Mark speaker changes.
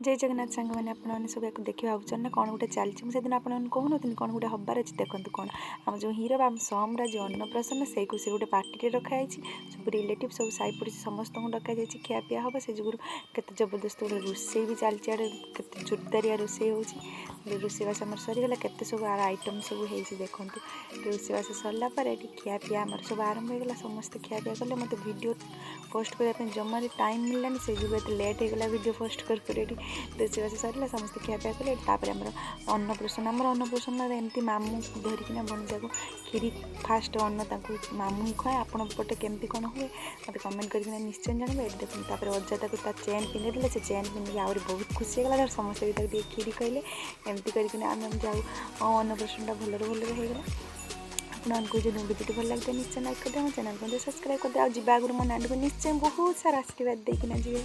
Speaker 1: जय जगन्नाथ सांग मैंने आपने सब एक देखिए भावुन ना कौन गोटे चलती मुझे आपको कहूनी कौन गोटे हबार अच्छे देखो कौन आम जो हीरो आम समरा जो अन्नप्रसन्न से गोटे पार्टी रखाई सब रिलेटिव सब साई पड़ोसी समस्त डक जाए खियापिया हम से जुगुर केते जबरदस्त गोटे रोसे भी चलती आड़े केते जोरदारिया रोसे रोसेबास आम सरीगला केते सब आइटम सब हो देखूँ रोसेबास सरला खियापिया आम सब आरंभ होगा समस्त खियापिया कले मत वीडियो पोस्ट करने जमार टाइम मिललानी से जो लेट होगा वीडियो पोस्ट कर रोसेबास सरला समस्त खियापिया कले आमर अन्नप्रसन्न एमती मामू धरिकिना भणजा को खीरी फास्ट अन्न मामू ही खुआए आपण पटे केमती कौन हुए मत कमेंट करके निश्चय जानवे ये देखते अजा ताको चेन पिंधे से चेन पिंधिक आहरी बहुत खुशी होगा समस्त भी खीरी कहले एमती करके आम जाऊ अन्नप्रसन्न भल होगा आपको जो वीडियो भल लगता है निश्चय लाइक कर दे चैनल को सब्सक्राइब कर दे आज आगुरी मो नानी को निश्चय बहुत सारा आशीर्वाद देकिना जी।